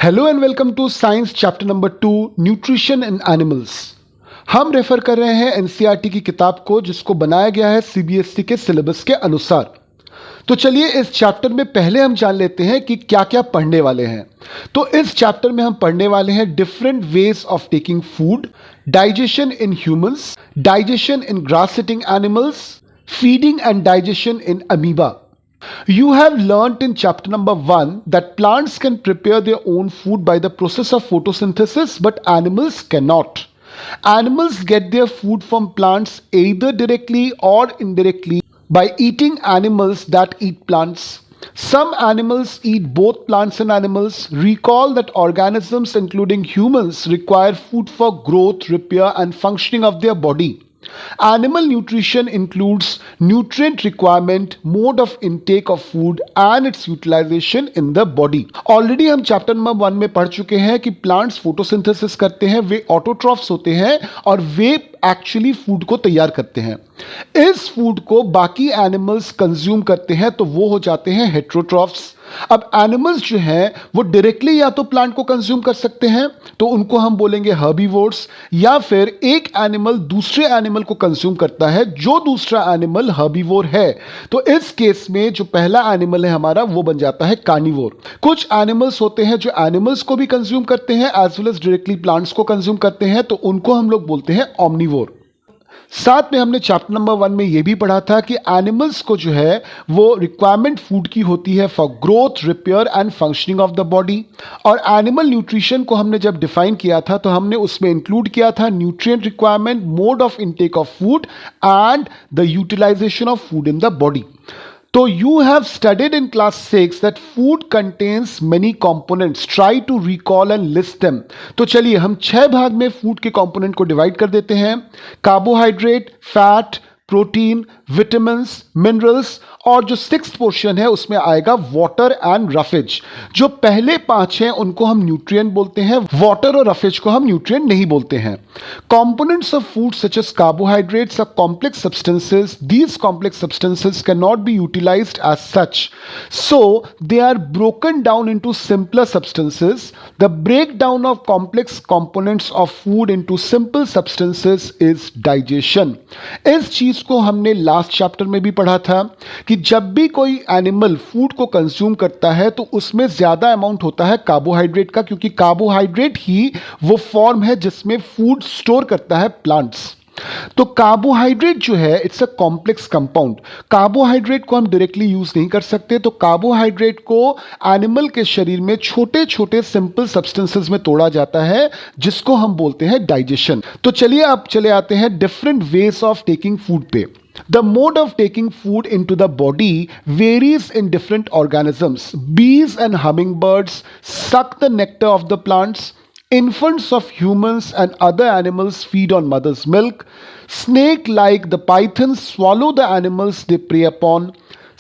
Hello and welcome to science chapter number 2 nutrition in animals. हम refer कर रहे हैं एनसीईआरटी की किताब को जिसको बनाया गया है सीबीएसई के सिलेबस के अनुसार। तो चलिए इस चैप्टर में पहले हम जान लेते हैं कि क्या क्या पढ़ने वाले हैं। तो इस चैप्टर में हम पढ़ने वाले हैं different ways of taking food, digestion in humans, digestion in grass eating animals, feeding and digestion in amoeba. You have learnt in chapter number 1 that plants can prepare their own food by the process of photosynthesis, but animals cannot. Animals get their food from plants either directly or indirectly by eating animals that eat plants. Some animals eat both plants and animals. Recall that organisms, including humans, require food for growth, repair, and functioning of their body. Animal nutrition includes nutrient requirement, mode of intake of food and its utilization in the body. Already हम chapter number 1 में पढ़ चुके हैं कि plants photosynthesis करते हैं, वे autotrophs होते हैं और वे एक्चुअली फूड को तैयार करते हैं। इस फूड को बाकी एनिमल्स कंज्यूम करते हैं तो वो हो जाते हैं हेट्रोट्रॉफ्स। अब एनिमल्स जो हैं वो डायरेक्टली या तो प्लांट को कंज्यूम कर सकते हैं तो उनको हम बोलेंगे हर्बीवोर्स, या फिर एक एनिमल दूसरे एनिमल को कंज्यूम करता है जो दूसरा एनिमल हर्बीवोर है, तो इस केस में जो पहला एनिमल है हमारा वो बन जाता है कार्निवोर। कुछ एनिमल्स होते हैं जो एनिमल्स को भी कंज्यूम करते हैं as well as directly plants को कंज्यूम करते हैं, तो उनको हम लोग बोलते हैं ऑमनीवोर। साथ में हमने चैप्टर नंबर 1 में यह भी पढ़ा था कि एनिमल्स को जो है वो रिक्वायरमेंट फूड की होती है for growth, repair and functioning of the body. और एनिमल न्यूट्रिशन को हमने जब डिफाइन किया था तो हमने उसमें इंक्लूड किया था nutrient requirement, mode of intake of food and the utilization of food in the body. So you have studied in class 6 that food contains many components. Try to recall and list them. तो चलिए हम 6 भाग में food के component को divide कर देते हैं। Carbohydrate, fat, protein, vitamins, minerals, और जो 6th पोर्शन है उसमें आएगा वाटर एंड रफेज। जो पहले 5 हैं उनको हम न्यूट्रिएंट बोलते हैं, वाटर और रफेज को हम न्यूट्रिएंट नहीं बोलते हैं। Components of food such as carbohydrates are complex substances. These complex substances can not be utilized as such, so they are broken down into simpler substances. The breakdown of complex components of food into simple substances is digestion. इस चीज को हमने last chapter में भी पढ़ा था कि जब भी कोई एनिमल फूड को कंज्यूम करता है तो उसमें ज्यादा अमाउंट होता है कार्बोहाइड्रेट का, क्योंकि कार्बोहाइड्रेट ही वो फॉर्म है जिसमें फूड स्टोर करता है प्लांट्स। तो कार्बोहाइड्रेट जो है it's a complex compound. Carbohydrate को हम डायरेक्टली यूज नहीं कर सकते, तो कार्बोहाइड्रेट को एनिमल के शरीर में छोटे छोटे सिंपल सब्सटेंसेस में तोड़ा जाता है जिसको हम बोलते हैं डाइजेशन। तो चलिए अब चले आते हैं different ways of taking food पे। The mode of taking food into the body varies in different organisms. Bees and hummingbirds suck the nectar of the plants. Infants of humans and other animals feed on mother's milk. Snake-like the pythons swallow the animals they prey upon.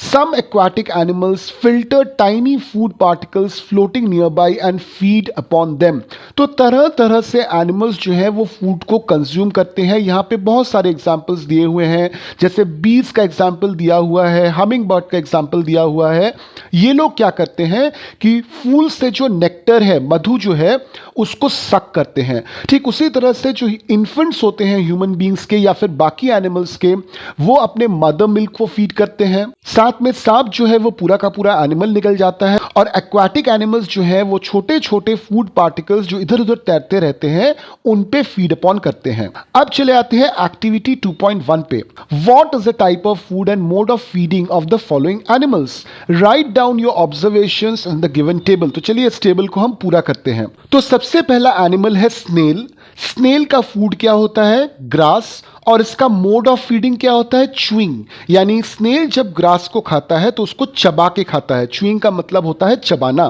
Some aquatic animals filter tiny food particles floating nearby and feed upon them. तो तरह तरह से animals जो है वो food को consume करते हैं। यहाँ पे बहुत सारे एग्जाम्पल्स दिए हुए हैं, जैसे बीज का एग्जाम्पल दिया हुआ है, हमिंग बर्ड का एग्जाम्पल दिया हुआ है। ये लोग क्या करते हैं कि फूल से जो नेक्टर है, मधु जो है, उसको सक करते हैं। ठीक उसी तरह से जो इन्फेंट्स होते हैं ह्यूमन बींग्स के या फिर बाकी एनिमल्स के, वो अपने मदर मिल्क को फीड करते हैं। साथ में सांप जो है वो पूरा का पूरा एनिमल निकल जाता है, और एक्वाटिक एनिमल्स जो है वो छोटे छोटे फूड पार्टिकल्स जो इधर उधर तैरते रहते हैं उन पे फीड अपॉन करते हैं। अब चले आते हैं एक्टिविटी 2.1 पे। What is the type of food and mode of feeding of the following animals? Write down your observations in the given table. तो चलिए इस टेबल को हम पूरा करते हैं। तो सबसे पहला एनिमल है स्नेल। स्नेल का फूड क्या होता है? ग्रास। और इसका मोड ऑफ फीडिंग क्या होता है? च्यूइंग। यानी स्नेल जब ग्रास को खाता है तो उसको चबा के खाता है। च्यूइंग का मतलब होता है चबाना।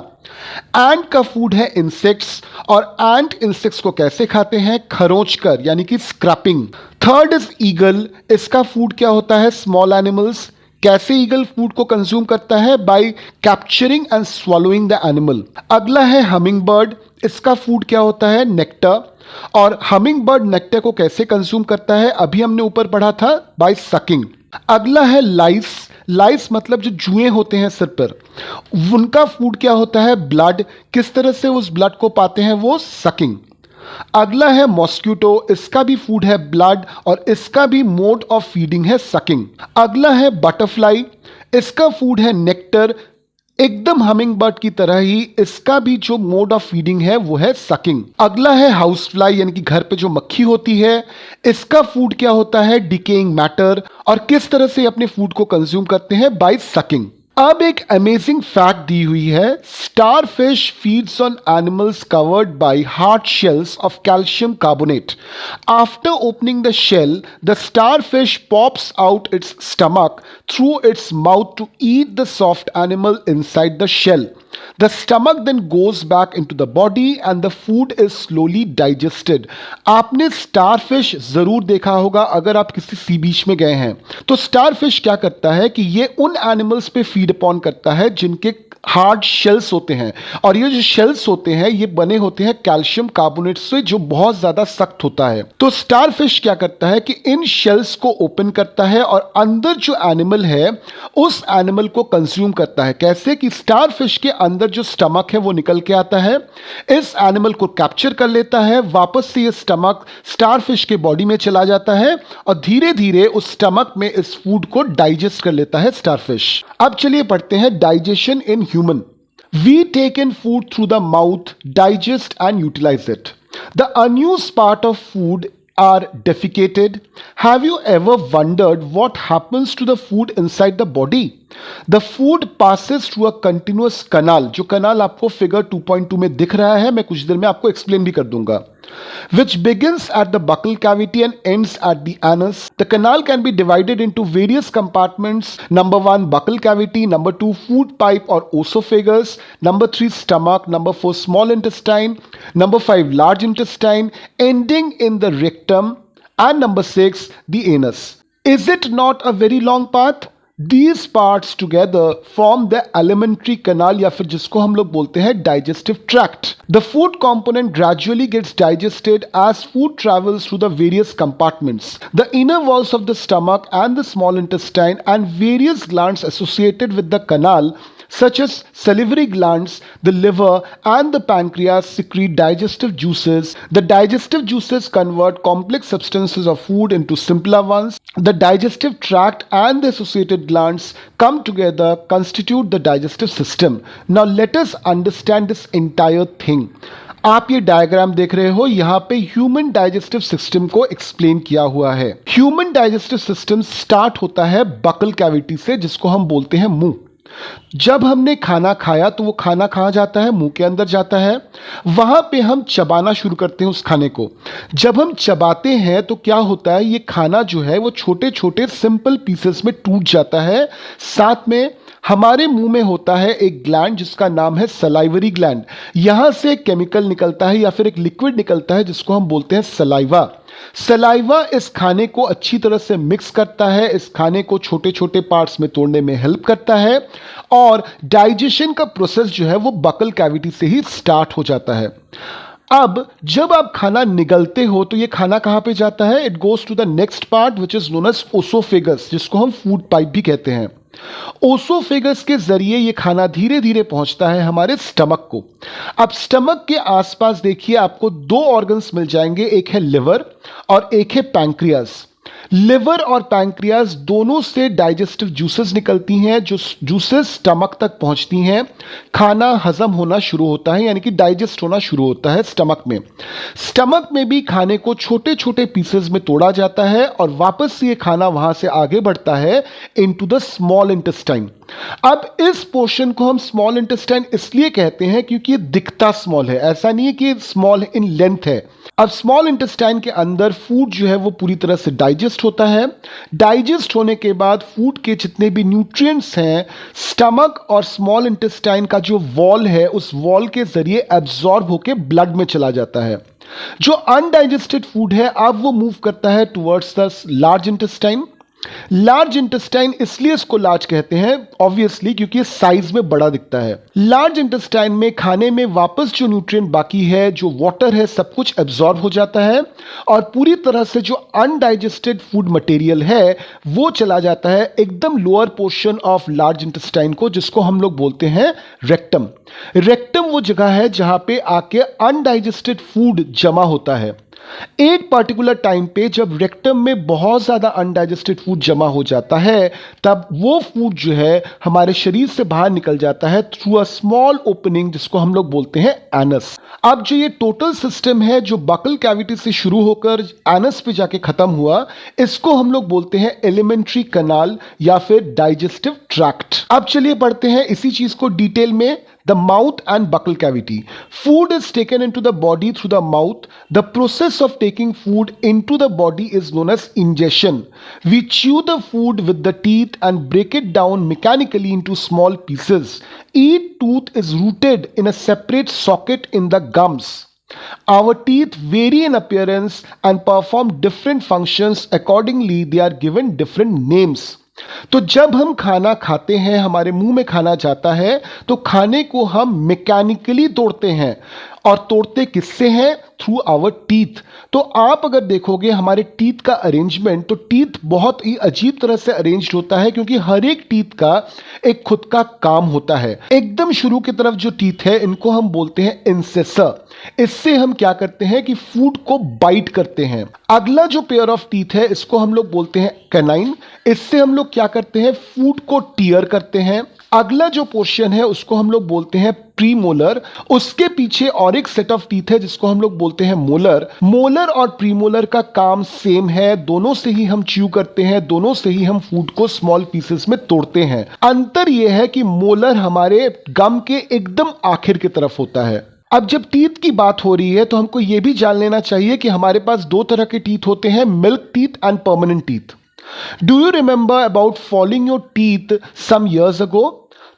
एंट का फूड है इंसेक्ट्स, और एंट इंसेक्ट्स को कैसे खाते हैं? खरोंच कर, यानी कि स्क्रैपिंग। Third is eagle. इसका फूड क्या होता है? Small animals. कैसे ईगल फूड को कंज्यूम करता है? Bye capturing and swallowing the animal. अगला है हमिंग बर्ड। इसका फूड क्या होता है? नेक्टर। और हमिंग बर्ड नेक्टर को कैसे कंज्यूम करता है? अभी हमने ऊपर पढ़ा था, बाय सकिंग। अगला है लाइस। लाइस मतलब जो जुएं होते हैं सिर पर, उनका फूड क्या होता है? ब्लड। किस तरह से उस ब्लड को पाते हैं वो? सकिंग। अगला है मॉस्क्यूटो, इसका भी फूड है ब्लड और इसका भी मोड ऑफ फीडिंग है सकिंग। अगला है बटरफ्लाई, इसका फूड है नेक्टर, एकदम हमिंग बर्ड की तरह ही इसका भी जो मोड ऑफ फीडिंग है वो है सकिंग। अगला है हाउस फ्लाई यानी कि घर पे जो मक्खी होती है, इसका फूड क्या होता है? Decaying matter. और किस तरह से अपने फूड को कंज्यूम करते हैं? By sucking. अब एक अमेजिंग फैक्ट दी हुई है, starfish feeds on animals covered by hard shells of calcium carbonate. After opening the shell, the starfish pops out its stomach through its mouth to eat the soft animal inside the shell. The stomach then goes back into the body and the food is slowly digested. आपने starfish जरूर देखा होगा अगर आप किसी सी बीच में गए हैं। तो स्टारफिश क्या करता है कि ये उन एनिमल्स पे फीड अपॉन करता है जिनके हार्ड शेल्स होते हैं, और ये जो शेल्स होते हैं ये बने होते हैं कैल्शियम कार्बोनेट से, जो बहुत ज्यादा सख्त होता है। तो स्टारफिश क्या करता है कि इन शेल्स को ओपन करता है और अंदर जो एनिमल है उस एनिमल को कंज्यूम करता है। कैसे कि स्टारफिश के अंदर जो स्टमक है वो निकल के आता है, इस एनिमल को कैप्चर कर लेता है, वापस से ये स्टमक स्टारफिश के बॉडी में चला जाता है और धीरे धीरे उस स्टमक में इस फूड को डाइजेस्ट कर लेता है स्टारफिश। अब चलिए पढ़ते हैं digestion in human. We take in food through the mouth, digest and utilize it. The unused part of food are defecated. Have you ever wondered what happens to the food inside the body? The food passes through a continuous canal, जो canal आपको figure 2.2 में दिख रहा है, मैं कुछ देर में आपको एक्सप्लेन भी कर दूंगा, which begins at the buccal cavity and ends at the anus. The canal can be divided into various compartments. Number 1 buccal cavity, number 2 food pipe or esophagus, number 3 stomach, number 4 small intestine, number 5 large intestine, ending in the rectum, and number 6 the anus. Is it not a very long path? These parts together form the alimentary canal, या फिर जिसको हम लोग बोलते हैं digestive tract. The food component gradually gets digested as food travels through the various compartments. The inner walls of the stomach and the small intestine and various glands associated with the canal, such as salivary glands, the liver and the pancreas secrete digestive juices. The digestive juices convert complex substances of food into simpler ones. The digestive tract and the associated glands come together, constitute the digestive system. Now let us understand this entire thing. आप ये diagram देख रहे हो, यहाँ पे human digestive system को explain किया हुआ है। ह्यूमन डाइजेस्टिव सिस्टम स्टार्ट होता है बकल कैविटी से, जिसको हम बोलते हैं मुंह। जब हमने खाना खाया तो वो खाना कहाँ जाता है? मुंह के अंदर जाता है। वहां पे हम चबाना शुरू करते हैं उस खाने को। जब हम चबाते हैं तो क्या होता है, ये खाना जो है वो छोटे छोटे सिंपल पीसेस में टूट जाता है। साथ में हमारे मुंह में होता है एक ग्लैंड जिसका नाम है सलाइवरी ग्लैंड। यहां से एक केमिकल निकलता है या फिर एक लिक्विड निकलता है जिसको हम बोलते हैं सलाइवा। सलाइवा इस खाने को अच्छी तरह से मिक्स करता है, इस खाने को छोटे छोटे पार्ट्स में तोड़ने में हेल्प करता है और डाइजेशन का प्रोसेस जो है वो बकल कैविटी से ही स्टार्ट हो जाता है। अब जब आप खाना निगलते हो तो ये खाना कहां पे जाता है? It goes to the next part which is known as oesophagus, जिसको हम फूड पाइप भी कहते हैं। ओसोफेगस के जरिए ये खाना धीरे धीरे पहुंचता है हमारे स्टमक को। अब स्टमक के आसपास देखिए आपको दो ऑर्गन्स मिल जाएंगे, एक है लिवर और एक है पैंक्रियास। लिवर और पैंक्रियास दोनों से डाइजेस्टिव जूसेस निकलती हैं, जो जूसेस स्टमक तक पहुंचती हैं, खाना हजम होना शुरू होता है, यानी कि डाइजेस्ट होना शुरू होता है स्टमक में। स्टमक में भी खाने को छोटे छोटे पीसेस में तोड़ा जाता है और वापस से ये खाना वहां से आगे बढ़ता है इनटू द स्मॉल इंटेस्टाइन। अब इस पोर्शन को हम स्मॉल इंटेस्टाइन इसलिए कहते हैं क्योंकि ये दिखता स्मॉल है, ऐसा नहीं है कि स्मॉल इन लेंथ है। अब स्मॉल इंटेस्टाइन के अंदर फूड जो है वो पूरी तरह से डाइजेस्ट होता है। डाइजेस्ट होने के बाद फूड के जितने भी न्यूट्रिएंट्स हैं, स्टमक और स्मॉल इंटेस्टाइन का जो वॉल है उस वॉल के जरिए एब्जॉर्ब होकर ब्लड में चला जाता है। जो अनडाइजेस्टेड फूड है अब वो मूव करता है towards the large intestine. Large intestine इसलिए इसको लार्ज कहते हैं ऑब्वियसली क्योंकि ये साइज में बड़ा दिखता है। लार्ज इंटेस्टाइन में खाने में वापस जो न्यूट्रिएंट बाकी है, जो वाटर है, सब कुछ एब्जॉर्ब हो जाता है और पूरी तरह से जो अनडाइजेस्टेड फूड मटेरियल है वो चला जाता है एकदम lower portion of large intestine को, जिसको हम लोग बोलते हैं रेक्टम। रेक्टम वो जगह है जहां पे आके अनडाइजेस्टेड फूड जमा होता है। एक पर्टिकुलर टाइम पे जब रेक्टम में बहुत ज्यादा अनडाइजेस्टेड फूड जमा हो जाता है, तब वो फूड जो है हमारे शरीर से बाहर निकल जाता है थ्रू अ स्मॉल ओपनिंग, जिसको हम लोग बोलते हैं एनस। अब जो ये टोटल सिस्टम है जो बकल कैविटी से शुरू होकर एनस पे जाके खत्म हुआ, इसको हम लोग बोलते हैं एलिमेंट्री कनाल या फिर डाइजेस्टिव ट्रैक्ट। अब चलिए पढ़ते हैं इसी चीज को डिटेल में। The mouth and buccal cavity. Food is taken into the body through the mouth. The process of taking food into the body is known as ingestion. We chew the food with the teeth and break it down mechanically into small pieces. Each tooth is rooted in a separate socket in the gums. Our teeth vary in appearance and perform different functions. Accordingly, they are given different names. तो जब हम खाना खाते हैं, हमारे मुंह में खाना जाता है, तो खाने को हम मैकेनिकली तोड़ते हैं और तोड़ते किससे हैं? Through our teeth. तो आप अगर देखोगे हमारे टीथ का अरेंजमेंट, तो टीथ बहुत ही अजीब तरह से अरेंज्ड होता है क्योंकि हर एक टीथ का एक खुद का काम होता है। एकदम शुरू की तरफ जो टीथ है इनको हम बोलते हैं इंसेसर। इससे हम क्या करते हैं कि फूड को बाइट करते हैं। अगला जो पेयर ऑफ टीथ है इसको हम लोग बोलते हैं कैनाइन। इससे हम लोग क्या करते हैं? फूड को टीयर करते हैं। अगला जो पोर्शन है उसको हम लोग बोलते हैं प्रीमोलर। उसके पीछे और एक सेट ऑफ टीथ है जिसको हम लोग बोलते हैं मोलर। मोलर और प्रीमोलर का काम सेम है, दोनों से ही हम च्यू करते हैं, दोनों से ही हम फूड को स्मॉल पीसेस में तोड़ते हैं। अंतर यह है कि मोलर हमारे गम के एकदम आखिर की तरफ होता है। अब जब टीथ की बात हो रही है तो हमको यह भी जान लेना चाहिए कि हमारे पास दो तरह के टीथ होते हैं, milk teeth and permanent teeth. Do you remember about falling your teeth some years ago?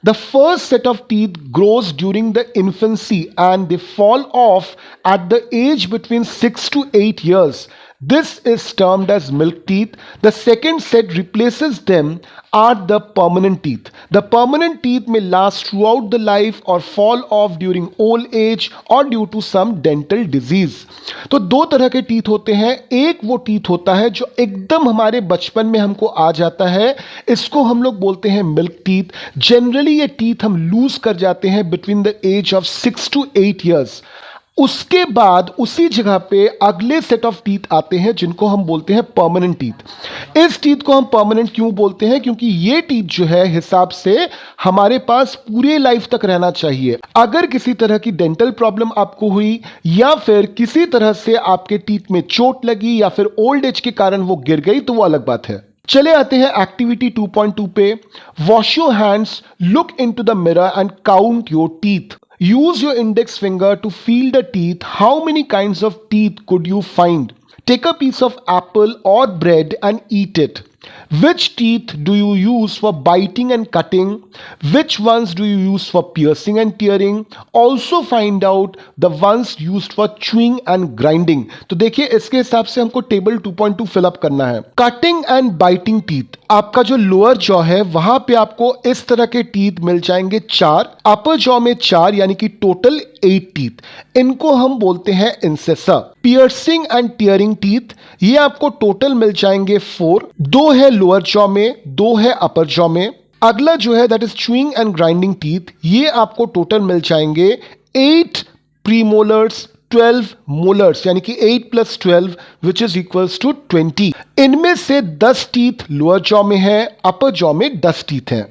The first set of teeth grows during the infancy and they fall off at the age between 6 to 8 years. This is termed as milk teeth. The second set replaces them are the permanent teeth. The permanent teeth may last throughout the life or fall off during old age or due to some dental disease. तो दो तरह के teeth होते हैं। एक वो teeth होता है जो एकदम हमारे बचपन में हमको आ जाता है, इसको हम लोग बोलते हैं मिल्क टीथ। जनरली ये टीथ हम लूज कर जाते हैं between the age of 6 to 8 years। उसके बाद उसी जगह पे अगले सेट ऑफ टीथ आते हैं जिनको हम बोलते हैं परमानेंट टीथ। इस टीथ को हम परमानेंट क्यों बोलते हैं? क्योंकि ये टीथ जो है हिसाब से हमारे पास पूरे लाइफ तक रहना चाहिए। अगर किसी तरह की डेंटल प्रॉब्लम आपको हुई या फिर किसी तरह से आपके टीथ में चोट लगी या फिर ओल्ड एज के कारण वो गिर गई तो वो अलग बात है। चले आते हैं एक्टिविटी 2.2 पे। Wash your hands, look into the mirror and count your teeth. Use your index finger to feel the teeth. How many kinds of teeth could you find? Take a piece of apple or bread and eat it. Which teeth do you use for biting and cutting? Which ones do you use for piercing and tearing? Also find out the ones used for chewing and grinding. तो देखिए इसके हिसाब से हमको table 2.2 fill up करना है। Cutting and biting teeth, आपका जो लोअर जॉ है वहां पे आपको इस तरह के टीथ मिल जाएंगे 4, अपर जॉ में 4 यानी कि टोटल 8 टीथ। इनको हम बोलते हैं इंसेसर। पियर्सिंग एंड टीयरिंग टीथ, ये आपको टोटल मिल जाएंगे 4, 2 है लोअर जॉ में, 2 है अपर जॉ में। अगला जो है that is chewing and grinding teeth, ये आपको टोटल मिल जाएंगे 8 प्रीमोलर्स, 12 मोलर्स, यानी कि 8 + 12 विच इज इक्वल्स टू 20। इनमें से 10 टीथ लोअर जॉ में है, अपर जॉ में 10 टीथ हैं।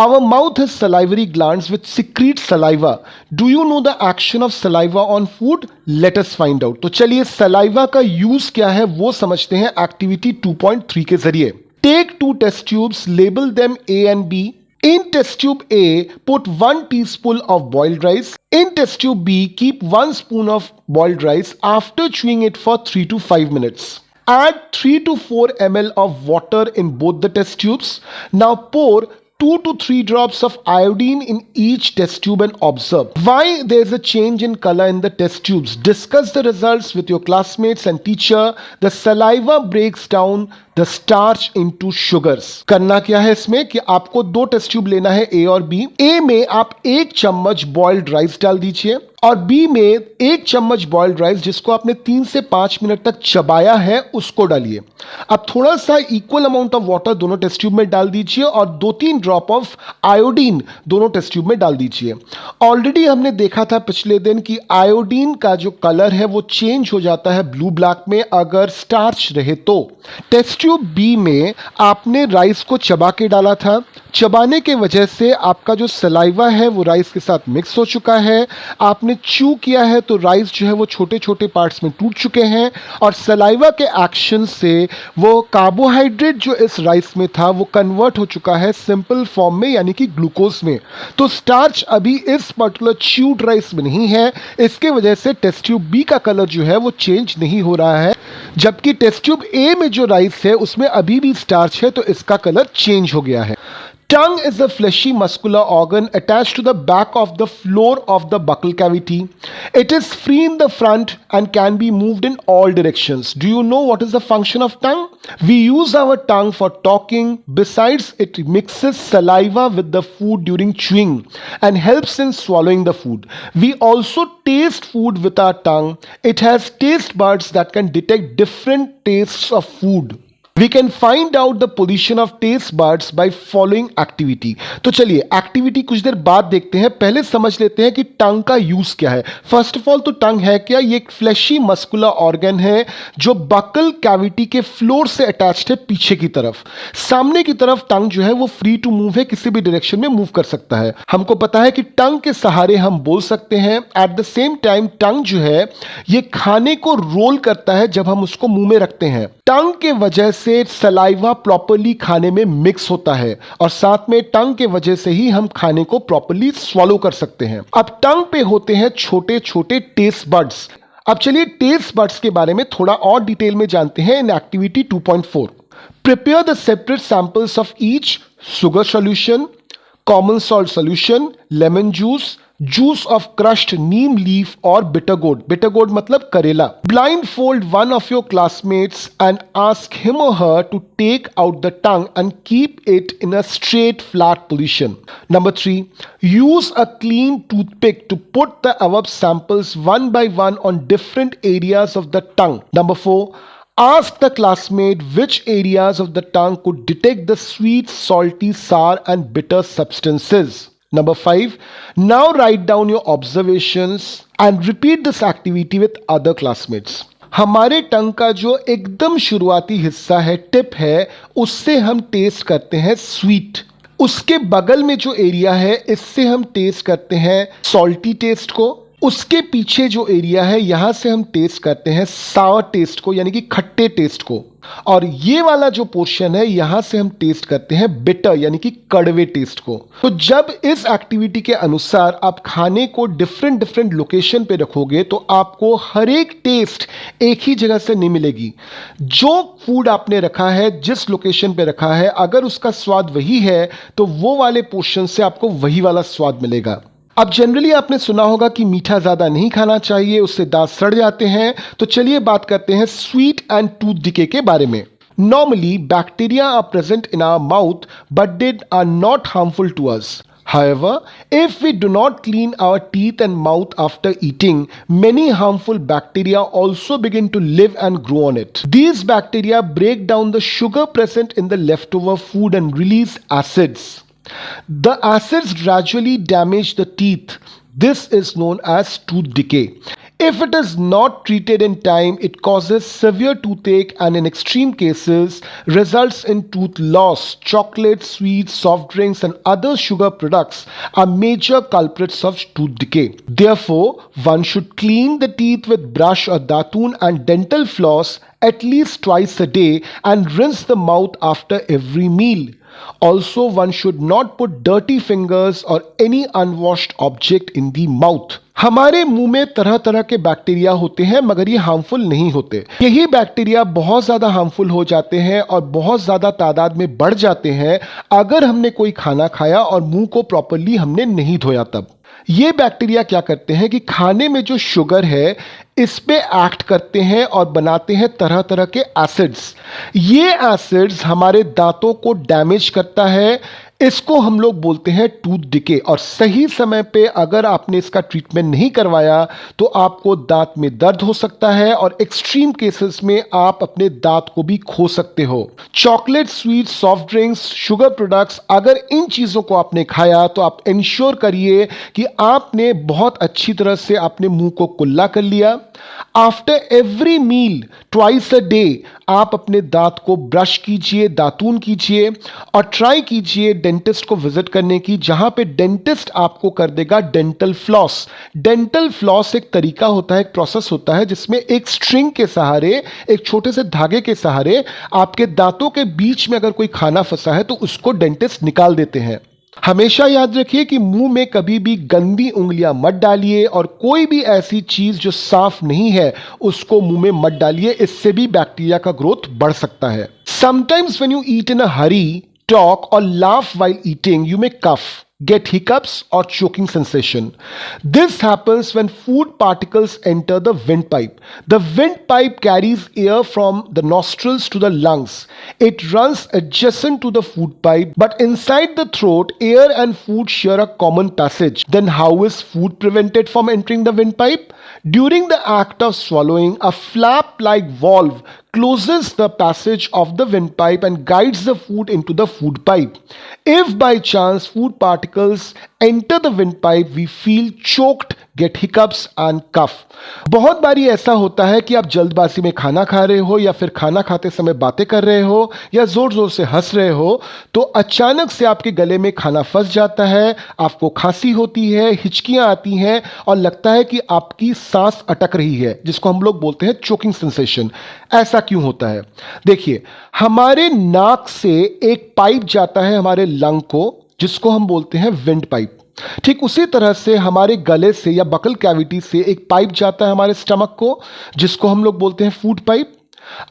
Our mouth has salivary glands which secrete saliva. Do you know the action of saliva on food? Let us find out. तो चलिए saliva का use क्या है वो समझते हैं एक्टिविटी 2.3 के जरिए। Take 2 test tubes, label them A and B. In test tube A, put 1 teaspoon of boiled rice. In test tube B, keep 1 spoon of boiled rice after chewing it for 3 to 5 minutes. Add 3 to 4 ml of water in both the test tubes. Now pour 2 to 3 drops of iodine in each test tube and observe. Why there is a change in color in the test tubes? Discuss the results with your classmates and teacher. The saliva breaks down the starch into sugars. करना क्या है इसमें कि आपको दो test tube लेना है, ए और बी. ए में आप 1 चम्मच बॉइल्ड राइस डाल दीजिए और बी में 1 चम्मच बॉइल्ड राइस जिसको आपने 3 से 5 मिनट तक चबाया है उसको डालिए. अब थोड़ा सा इक्वल अमाउंट ऑफ वाटर दोनों टेस्ट ट्यूब में डाल दीजिए और 2-3 ड्रॉप ऑफ आयोडीन दोनों टेस्ट ट्यूब में डाल दीजिए. ऑलरेडी हमने देखा था पिछले दिन कि आयोडीन का जो कलर है वो चेंज हो जाता है ब्लू ब्लैक में अगर स्टार्च रहे तो. टेस्ट ट्यूब बी में आपने राइस को चबा के डाला था. चबाने के वजह से आपका जो सलाइवा है वो राइस के साथ मिक्स हो चुका है. आपने च्यू किया है तो राइस जो है वो छोटे छोटे पार्ट्स में टूट चुके हैं और सलाइवा के एक्शन से वो कार्बोहाइड्रेट जो इस राइस में था वो कन्वर्ट हो चुका है सिंपल फॉर्म में यानी कि ग्लूकोज में. तो स्टार्च अभी इस पर्टिकुलर च्यूड राइस में नहीं है. इसके वजह से टेस्ट ट्यूब बी का कलर जो है वो चेंज नहीं हो रहा है, जबकि टेस्ट ट्यूब ए में जो राइस है उसमें अभी भी स्टार्च है तो इसका कलर चेंज हो गया है. Tongue is a fleshy muscular organ attached to the back of the floor of the buccal cavity. It is free in the front and can be moved in all directions. Do you know what is the function of tongue? We use our tongue for talking. Besides, it mixes saliva with the food during chewing and helps in swallowing the food. We also taste food with our tongue. It has taste buds that can detect different tastes of food. We can find out the position of taste buds by following activity. तो चलिए activity कुछ देर बाद देखते हैं. पहले समझ लेते हैं कि टंग का यूज क्या है. फर्स्ट ऑफ ऑल तो टंग है क्या? ये एक फ्लैशी मस्कुलर ऑर्गन है जो बकल कैविटी के फ्लोर से अटैच्ड है पीछे की तरफ. सामने की तरफ टंग जो है वो फ्री टू मूव है, किसी भी डायरेक्शन में मूव कर सकता है. हमको पता है कि टंग के सहारे हम बोल सकते हैं. एट द सेम टाइम टंग जो है ये खाने को रोल करता है जब हम उसको मुंह में रखते हैं. टंग के वजह से सलाइवा प्रॉपर्ली खाने में मिक्स होता है और साथ में टंग के वजह से ही हम खाने को प्रॉपर्ली स्वॉलो कर सकते हैं. अब टंग पे होते हैं छोटे छोटे टेस्ट बड्स. अब चलिए टेस्ट बड्स के बारे में थोड़ा और डिटेल में जानते हैं in activity 2.4. Prepare the separate samples of each sugar solution, common salt solution, lemon juice, juice of crushed neem leaf or bitter gourd. Bitter gourd मतलब करेला. Blindfold one of your classmates and ask him or her to take out the tongue and keep it in a straight flat position. Number 3, use a clean toothpick to put the above samples one by one on different areas of the tongue. Number 4, ask the classmate which areas of the tongue could detect the sweet, salty, sour and bitter substances. Number 5, now write down your observations and repeat this activity with other classmates. हमारे टंग का जो एकदम शुरुआती हिस्सा है, tip है, उससे हम टेस्ट करते हैं स्वीट. उसके बगल में जो एरिया है इससे हम टेस्ट करते हैं सॉल्टी टेस्ट को. उसके पीछे जो एरिया है यहां से हम टेस्ट करते हैं सावर टेस्ट को यानी कि खट्टे टेस्ट को. और ये वाला जो पोर्शन है यहां से हम टेस्ट करते हैं बिटर यानी कि कड़वे टेस्ट को. तो जब इस एक्टिविटी के अनुसार आप खाने को डिफरेंट डिफरेंट लोकेशन पे रखोगे तो आपको हर एक टेस्ट एक ही जगह से नहीं मिलेगी. जो फूड आपने रखा है, जिस लोकेशन पे रखा है, अगर उसका स्वाद वही है तो वो वाले पोर्शन से आपको वही वाला स्वाद मिलेगा. अब जनरली आपने सुना होगा कि मीठा ज़्यादा नहीं खाना चाहिए, उससे दांत सड़ जाते हैं. तो चलिए बात करते हैं स्वीट एंड टूथ डिके के बारे में. Normally, bacteria are present in our mouth, but they are not harmful to us. However, if we do not clean our teeth and mouth after eating, many harmful bacteria also begin to live and grow on it. These bacteria break down the sugar present in the leftover food and release acids. The acids gradually damage the teeth. This is known as tooth decay. If it is not treated in time, it causes severe toothache and in extreme cases results in tooth loss. Chocolate, sweets, soft drinks and other sugar products are major culprits of tooth decay. Therefore, one should clean the teeth with brush or datul and dental floss at least twice a day and rinse the mouth after every meal. Also, one should not put dirty fingers or any unwashed object in the mouth. हमारे मुंह में तरह तरह के bacteria होते हैं मगर ये हार्मफुल नहीं होते। यही बैक्टीरिया बहुत ज़्यादा हार्मफुल हो जाते हैं और बहुत ज़्यादा तादाद में बढ़ जाते हैं अगर हमने कोई खाना खाया और मुंह को प्रॉपरली हमने नहीं धोया तब। ये बैक्टीरिया क्या करते हैं कि खाने में जो शुगर है इस पे एक्ट करते हैं और बनाते हैं तरह तरह के एसिड्स। ये एसिड्स हमारे दांतों को डैमेज करता है। इसको हम लोग बोलते हैं टूथ डिके, और सही समय पे अगर आपने इसका ट्रीटमेंट नहीं करवाया तो आपको दांत में दर्द हो सकता है और एक्सट्रीम केसेस में आप अपने दांत को भी खो सकते हो। Chocolate, sweet, soft drinks, sugar products, अगर इन चीज़ों को आपने खाया तो आप इंश्योर करिए कि आपने बहुत अच्छी तरह से अपने मुंह को कुल्ला कर लिया। After every meal twice a day आप अपने दांत को ब्रश कीजिए, दातून कीजिए और ट्राई कीजिए डेंटिस्ट को विजिट करने की, जहां पे डेंटिस्ट आपको कर देगा डेंटल फ्लॉस। डेंटल फ्लॉस एक तरीका होता है, एक प्रोसेस होता है जिसमें एक स्ट्रिंग के सहारे, एक छोटे से धागे के सहारे आपके दांतों के बीच में अगर कोई खाना फंसा है तो उसको डेंटिस्ट निकाल देते हैं। हमेशा याद रखिए कि मुंह में कभी भी गंदी उंगलियां मत डालिए और कोई भी ऐसी चीज जो साफ नहीं है उसको मुंह में मत डालिए, इससे भी बैक्टीरिया का ग्रोथ बढ़ सकता है। Sometimes when you eat in a Hari, talk or laugh while eating, you may cough, get hiccups or choking sensation. This happens when food particles enter the windpipe. The windpipe carries air from the nostrils to the lungs. It runs adjacent to the food pipe, but inside the throat, air and food share a common passage. Then how is food prevented from entering the windpipe? During the act of swallowing, a flap-like valve closes the passage of the windpipe and guides the food into the food pipe. If by chance food particles enter the windpipe, we feel choked, get hiccups and cough. बहुत बारी ऐसा होता है कि आप जल्दबाजी में खाना खा रहे हो या फिर खाना खाते समय बातें कर रहे हो या जोर जोर से हंस रहे हो तो अचानक से आपके गले में खाना फंस जाता है, आपको खांसी होती है, हिचकियां आती हैं और लगता है कि आपकी सांस अटक रही है, जिसको हम लोग बोलते हैं चोकिंग सेंसेशन। ऐसा क्यों होता है? देखिए, हमारे नाक से एक पाइप जाता है हमारे लंग को, जिसको हम बोलते हैं विंड पाइप। ठीक उसी तरह से हमारे गले से या बकल कैविटी से एक पाइप जाता है हमारे स्टमक को, जिसको हम लोग बोलते हैं फूड पाइप।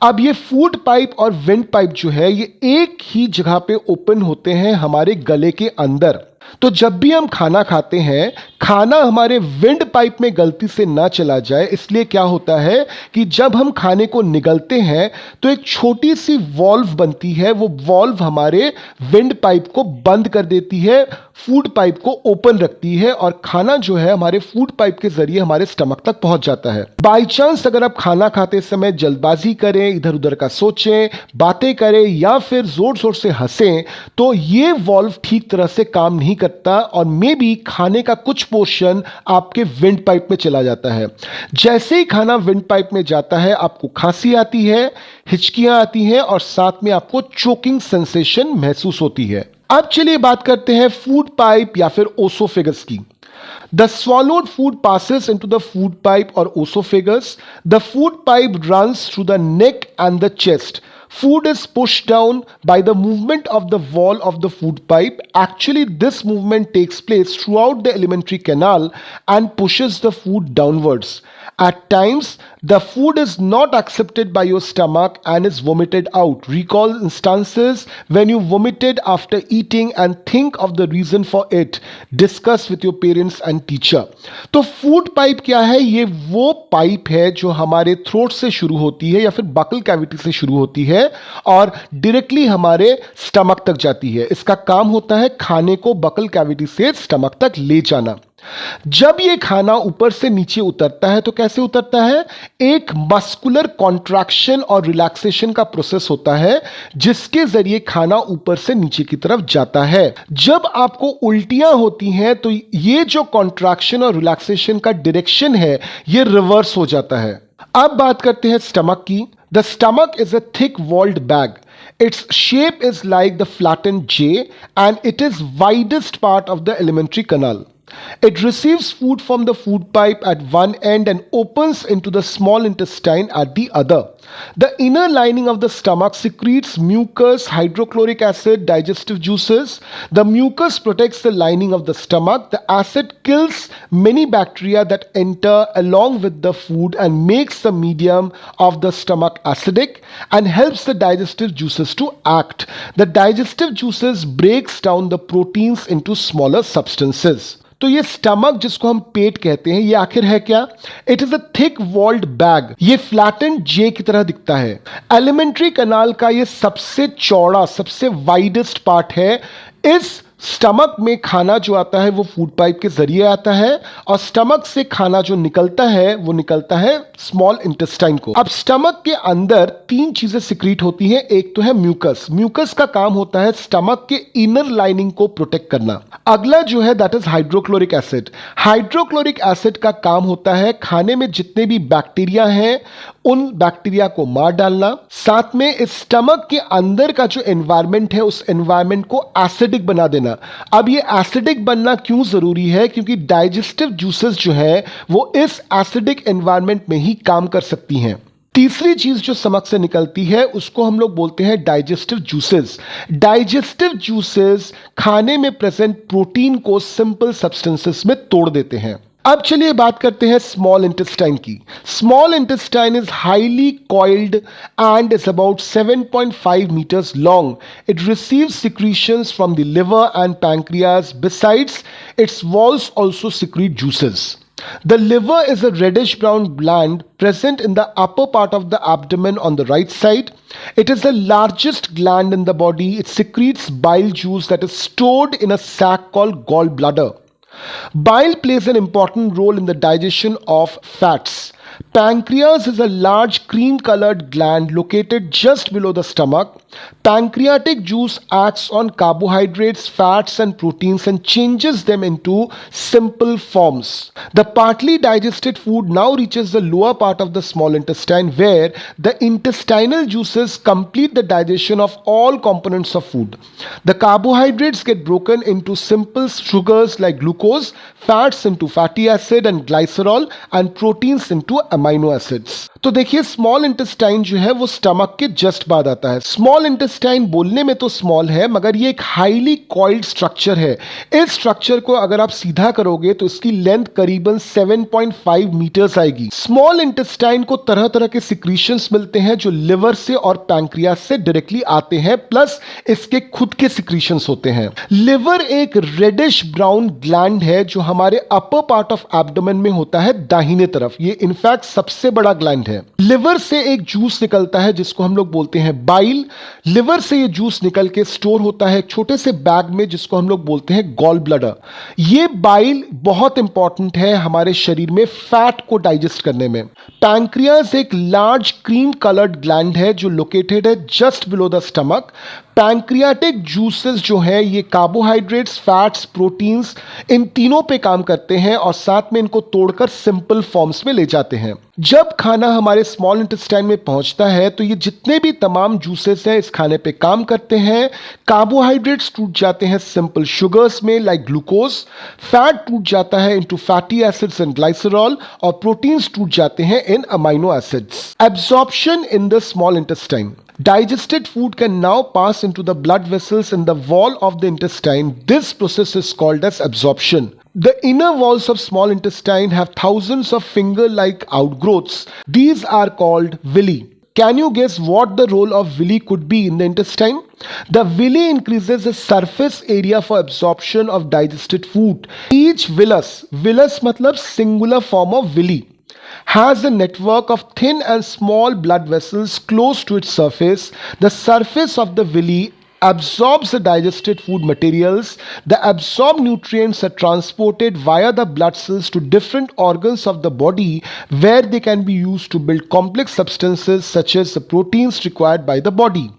अब ये फूड पाइप और विंड पाइप जो है ये एक ही जगह पे ओपन होते हैं हमारे गले के अंदर। तो जब भी हम खाना खाते हैं, खाना हमारे विंड पाइप में गलती से ना चला जाए, इसलिए क्या होता है कि जब हम खाने को निगलते हैं तो एक छोटी सी वॉल्व बनती है, वो वॉल्व हमारे विंड पाइप को बंद कर देती है, फूड पाइप को ओपन रखती है और खाना जो है हमारे फूड पाइप के जरिए हमारे स्टमक तक पहुंच जाता है। बाई चांस अगर आप खाना खाते समय जल्दबाजी करें, इधर उधर का सोचें, बातें करें या फिर जोर जोर से हंसें तो ये वॉल्व ठीक तरह से काम नहीं करता और मे बी खाने का कुछ पोर्शन आपके विंड पाइप में चला जाता है। जैसे ही खाना विंड पाइप में जाता है आपको खांसी आती है, हिचकियां आती हैं और साथ में आपको चोकिंग सेंसेशन महसूस होती है। अब चलिए बात करते हैं फूड पाइप या फिर ओसोफेगस की। The swallowed food passes into the food pipe or esophagus. The food pipe runs through the neck and the chest. Food is pushed down by the movement of the wall of the food pipe. Actually, this movement takes place throughout the alimentary canal and pushes the food downwards. At times, the food is not accepted by your stomach and is vomited out. Recall instances when you vomited after eating and think of the reason for it. Discuss with your parents and teacher. तो food pipe क्या है? ये वो pipe है जो हमारे throat से शुरू होती है या फिर बकल कैविटी से शुरू होती है और डायरेक्टली हमारे स्टमक तक जाती है। इसका काम होता है खाने को बकल कैविटी से स्टमक तक ले जाना। जब ये खाना ऊपर से नीचे उतरता है तो कैसे उतरता है? एक मस्कुलर कॉन्ट्रैक्शन और रिलैक्सेशन का प्रोसेस होता है जिसके जरिए खाना ऊपर से नीचे की तरफ जाता है। जब आपको उल्टियां होती हैं तो ये जो कॉन्ट्रैक्शन और रिलैक्सेशन का डायरेक्शन है ये रिवर्स हो जाता है। अब बात करते हैं स्टमक की। The stomach is a thick walled bag. Its shape is like the flattened J and it is widest part of the alimentary canal. It receives food from the food pipe at one end and opens into the small intestine at the other. The inner lining of the stomach secretes mucus, hydrochloric acid, digestive juices. The mucus protects the lining of the stomach. The acid kills many bacteria that enter along with the food and makes the medium of the stomach acidic and helps the digestive juices to act. The digestive juices breaks down the proteins into smaller substances. तो ये stomach जिसको हम पेट कहते हैं ये आखिर है क्या? It is a thick walled bag. ये फ्लैटेंड जे की तरह दिखता है. एलिमेंट्री कनाल का ये सबसे चौड़ा, सबसे वाइडेस्ट पार्ट है. इस स्टमक में खाना जो आता है वो फूड पाइप के जरिए आता है और स्टमक से खाना जो निकलता है वो निकलता है स्मॉल इंटेस्टाइन को. अब स्टमक के अंदर तीन चीजें सिक्रीट होती हैं. एक तो है म्यूकस. म्यूकस का काम होता है स्टमक के इनर लाइनिंग को प्रोटेक्ट करना. अगला जो है that is hydrochloric acid. Hydrochloric acid का काम होता है खाने में जितने भी बैक्टीरिया हैं उन बैक्टीरिया को मार डालना. साथ में इस स्टमक के अंदर का जो एनवायरमेंट है उस एनवायरमेंट को एसिडिक बना देना. अब ये एसिडिक बनना क्यों जरूरी है? क्योंकि डाइजेस्टिव जूसेस जो है वो इस एसिडिक एनवायरमेंट में ही काम कर सकती हैं. तीसरी चीज जो स्टमक से निकलती है उसको हम लोग बोलते हैं डाइजेस्टिव जूसेस. डाइजेस्टिव जूसेस खाने में प्रेजेंट प्रोटीन को सिंपल सब्सटेंसेस में तोड़ देते हैं. अब चलिए बात करते हैं स्मॉल इंटेस्टाइन की. Small intestine is highly coiled and is about 7.5 meters long. It receives secretions from the liver and pancreas. Besides, its walls also secrete juices. The liver is a reddish brown gland present in the upper part of the abdomen on the right side. It is the largest gland in the body. It secretes bile juice that is stored in a sac called gallbladder. Bile plays an important role in the digestion of fats. Pancreas is a large cream-colored gland located just below the stomach. Pancreatic juice acts on carbohydrates, fats, and proteins and changes them into simple forms. The partly digested food now reaches the lower part of the small intestine, where the intestinal juices complete the digestion of all components of food. The carbohydrates get broken into simple sugars like glucose, fats into fatty acid and glycerol, and proteins into amino acids. तो देखिए small intestine जो है वो stomach के just बाद आता है. Small intestine बोलने में तो स्मॉल है मगर ये एक हाईली कॉइल्ड स्ट्रक्चर है. इस स्ट्रक्चर को अगर आप सीधा करोगे तो इसकी लेंथ करीबन 7.5 meters आएगी. स्मॉल इंटेस्टाइन को तरह तरह के सिक्रीशंस मिलते हैं जो लिवर से और पैंक्रियास से डायरेक्टली आते हैं, प्लस इसके खुद के सिक्रीशंस होते हैं. लिवर एक रेडिश ब्राउन ग्लैंड है जो हमारे अपर पार्ट ऑफ एब्डोमेन में होता है दाहिने तरफ. ये इनफैक्ट सबसे बड़ा ग्लैंड है. लिवर से एक जूस निकलता है जिसको हम लोग बोलते हैं बाइल. लिवर से ये जूस निकल के स्टोर होता है एक छोटे से बैग में जिसको हम लोग बोलते हैं गॉल ब्लडर. ये बाइल बहुत इंपॉर्टेंट है हमारे शरीर में फैट को डाइजेस्ट करने में. पैंक्रियास एक लार्ज क्रीम कलर्ड ग्लैंड है जो लोकेटेड है just below the stomach. Pancreatic juices जो है ये कार्बोहाइड्रेट्स, फैट्स, प्रोटीन्स इन तीनों पे काम करते हैं और साथ में इनको तोड़कर सिंपल फॉर्म्स में ले जाते हैं. जब खाना हमारे स्मॉल इंटेस्टाइन में पहुंचता है तो ये जितने भी तमाम जूसेस हैं इस खाने पे काम करते हैं. कार्बोहाइड्रेट्स टूट जाते हैं सिंपल शुगर्स में लाइक ग्लूकोज, फैट टूट जाता है into fatty acids and glycerol और प्रोटीन्स टूट जाते हैं in amino acids. Absorption in the small intestine. Digested food can now pass into the blood vessels in the wall of the intestine. This process is called as absorption. The inner walls of small intestine have thousands of finger-like outgrowths. These are called villi. Can you guess what the role of villi could be in the intestine? The villi increases the surface area for absorption of digested food. Each villus matlab singular form of villi, has a network of thin and small blood vessels close to its surface. The surface of the villi absorbs the digested food materials. The absorbed nutrients are transported via the blood cells to different organs of the body where they can be used to build complex substances such as the proteins required by the body.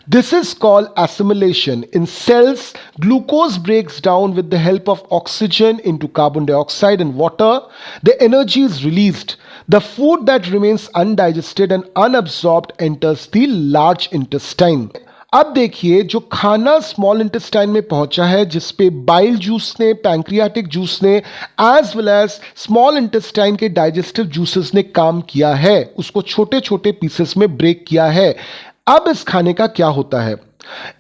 This is called assimilation. In cells, glucose breaks down with the help of oxygen into carbon dioxide and water. The energy is released. The food that remains undigested and unabsorbed enters the large intestine. अब देखिए जो खाना small intestine में पहुंचा है, जिसपे bile juice ने, pancreatic juice ने, as well as small intestine के डाइजेस्टिव जूसेस ने काम किया है, उसको छोटे छोटे पीसेस में ब्रेक किया है। अब इस खाने का क्या होता है?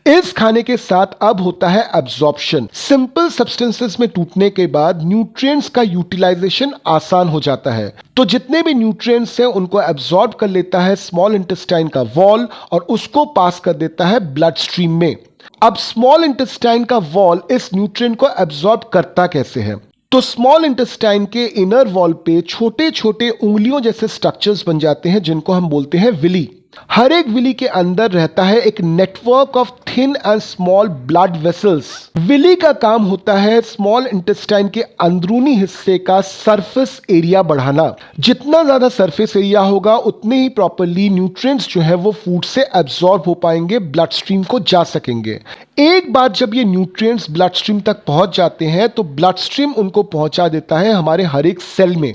इस खाने के साथ अब होता है एब्जॉर्प्शन। सिंपल सब्सटेंसेस में टूटने के बाद न्यूट्रिएंट्स का यूटिलाइजेशन आसान हो जाता है, तो जितने भी न्यूट्रिएंट्स हैं उनको एब्जॉर्ब कर लेता है स्मॉल इंटेस्टाइन का वॉल और उसको पास कर देता है ब्लड स्ट्रीम में। अब स्मॉल इंटेस्टाइन का वॉल इस न्यूट्रिएंट को एब्जॉर्ब करता कैसे है? तो स्मॉल इंटेस्टाइन के इनर वॉल पे छोटे छोटे उंगलियों जैसे स्ट्रक्चर्स बन जाते हैं, जिनको हम बोलते हैं विली। हर एक विली के अंदर रहता है एक network of thin and small blood vessels. Villi का काम होता है स्मॉल इंटेस्टाइन के अंदरूनी हिस्से का सरफेस एरिया बढ़ाना। जितना ज्यादा सरफेस एरिया होगा उतने ही प्रॉपरली न्यूट्रिएंट्स जो है वो फूड से एब्जॉर्ब हो पाएंगे, ब्लड स्ट्रीम को जा सकेंगे। एक बार जब ये न्यूट्रिएंट्स ब्लड स्ट्रीम तक पहुंच जाते हैं तो ब्लड स्ट्रीम उनको पहुंचा देता है हमारे हर एक सेल में।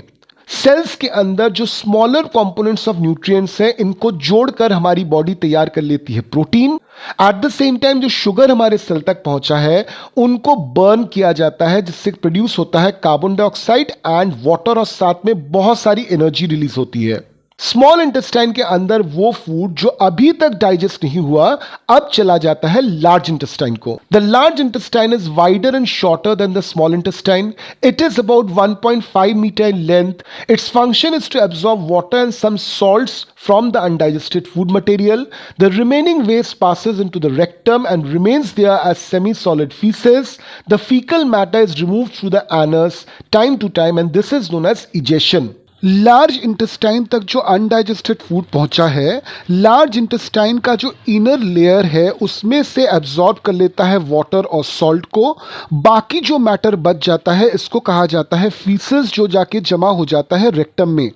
सेल्स के अंदर जो स्मॉलर कंपोनेंट्स ऑफ न्यूट्रिएंट्स हैं, इनको जोड़कर हमारी बॉडी तैयार कर लेती है protein. At the same time जो शुगर हमारे सेल तक पहुंचा है उनको बर्न किया जाता है, जिससे प्रोड्यूस होता है कार्बन डाइऑक्साइड एंड वाटर, और साथ में बहुत सारी एनर्जी रिलीज होती है। स्मॉल इंटेस्टाइन के अंदर वो फूड जो अभी तक डाइजेस्ट नहीं हुआ अब चला जाता है लार्ज इंटेस्टाइन को। The large intestine is wider and shorter than the small intestine. It is about 1.5 metre in length. Its function is to absorb water and some salts from the undigested food material. The remaining waste passes into the rectum and remains there as semi-solid feces. The fecal matter is removed through the anus time to time and this is known as egestion. Large intestine तक जो undigested food पहुंचा है, large intestine का जो inner layer है उसमें से absorb कर लेता है वाटर और सॉल्ट को। बाकी जो मैटर बच जाता है इसको कहा जाता है फीसेस, जो जाके जमा हो जाता है रेक्टम में।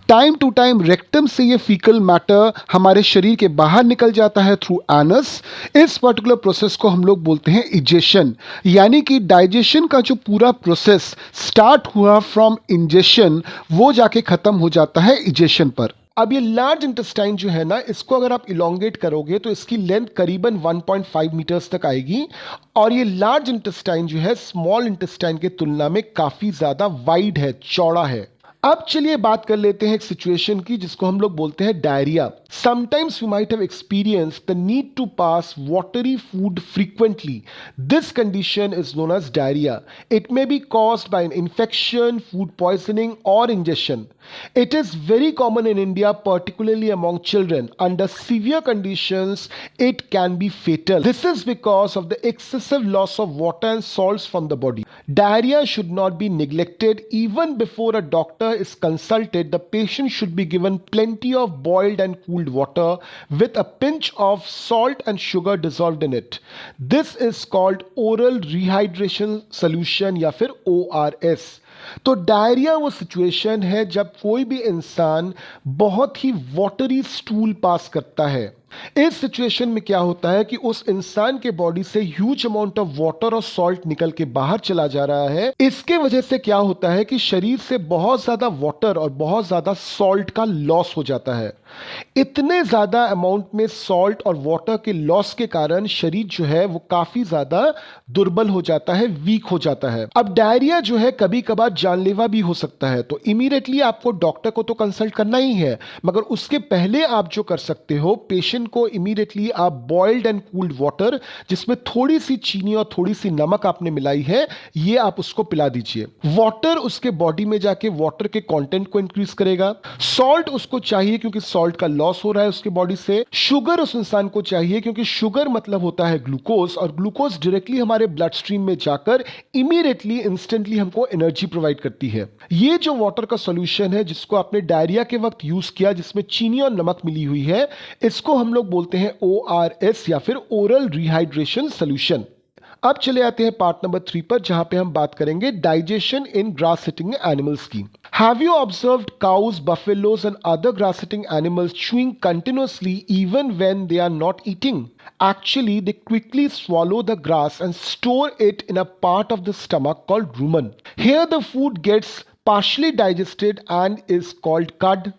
टाइम टू टाइम रेक्टम से ये फीकल मैटर हमारे शरीर के बाहर निकल जाता है थ्रू एनस। इस पर्टिकुलर प्रोसेस को हम लोग बोलते हैं इजेशन, यानी कि डाइजेशन का जो पूरा प्रोसेस स्टार्ट हुआ फ्रॉम इंजेशन वो जाके खत्म हो जाता है इजेशन पर। अब ये लार्ज इंटेस्टाइन जो है ना, इसको अगर आप इलोंगेट करोगे तो इसकी लेंथ करीबन 1.5 मीटर्स तक आएगी, और ये लार्ज इंटेस्टाइन जो है स्मॉल इंटेस्टाइन के तुलना में काफी ज्यादा वाइड है, चौड़ा है। अब चलिए बात कर लेते हैं एक सिचुएशन की जिसको हम लोग बोलते हैं diarrhoea. Sometimes you might have experience the need to pass watery food frequently. This condition is known as diarrhoea. It may be caused by an infection, food poisoning or ingestion. It is very common in India, particularly among children. Under severe conditions, it can be fatal. This is because of the excessive loss of water and salts from the body. Diarrhea should not be neglected. Even before a doctor is consulted, the patient should be given plenty of boiled and cooled water with a pinch of salt and sugar dissolved in it. This is called oral rehydration solution या फिर ORS. तो diarrhoea वो situation है जब कोई भी इंसान बहुत ही वाटरी स्टूल पास करता है। इस सिचुएशन में क्या होता है कि उस इंसान के बॉडी से ह्यूज अमाउंट ऑफ वाटर और सॉल्ट निकल के बाहर चला जा रहा है। इसके वजह से क्या होता है कि शरीर से बहुत ज्यादा वाटर और बहुत ज्यादा सॉल्ट का लॉस हो जाता है। इतने ज्यादा अमाउंट में सॉल्ट और वाटर के लॉस के कारण शरीर जो है वो काफी ज्यादा दुर्बल हो जाता है, वीक हो जाता है। अब डायरिया जो है कभी कभार जानलेवा भी हो सकता है, तो इमीडिएटली आपको डॉक्टर को तो कंसल्ट करना ही है, मगर उसके पहले आप जो कर सकते हो, पेशेंट को इमीडिएटली आप बॉइल्ड एंड कूल्ड वाटर जिसमें थोड़ी सी चीनी और थोड़ी सी नमक आपने मिलाई है, ये आप उसको पिला दीजिए। वाटर उसके बॉडी में जाके वाटर के कंटेंट को इंक्रीज करेगा। सॉल्ट उसको चाहिए क्योंकि सॉल्ट का लॉस हो रहा है उसके बॉडी से। शुगर उस इंसान को चाहिए क्योंकि शुगर मतलब होता है ग्लूकोज, और ग्लूकोज डायरेक्टली हमारे ब्लड स्ट्रीम में जाकर इमीडिएटली इंस्टेंटली हमको एनर्जी प्रोवाइड करती है। ये जो वाटर का सॉल्यूशन है जिसको आपने डायरिया के वक्त यूज किया, जिसमें चीनी और नमक मिली हुई है, इसको हम लोग बोलते हैं ORS या फिर ओरल रिहाइड्रेशन सॉल्यूशन। अब चले आते हैं पार्ट नंबर 3 पर, जहां पे हम बात करेंगे डाइजेशन इन ग्रास ईटिंग एनिमल्स की। Have you observed cows, buffaloes and other grass eating animals chewing continuously even when they are not eating? Actually, they quickly swallow the grass and store it in a part of the stomach called rumen. Here the food gets partially digested and is called cud.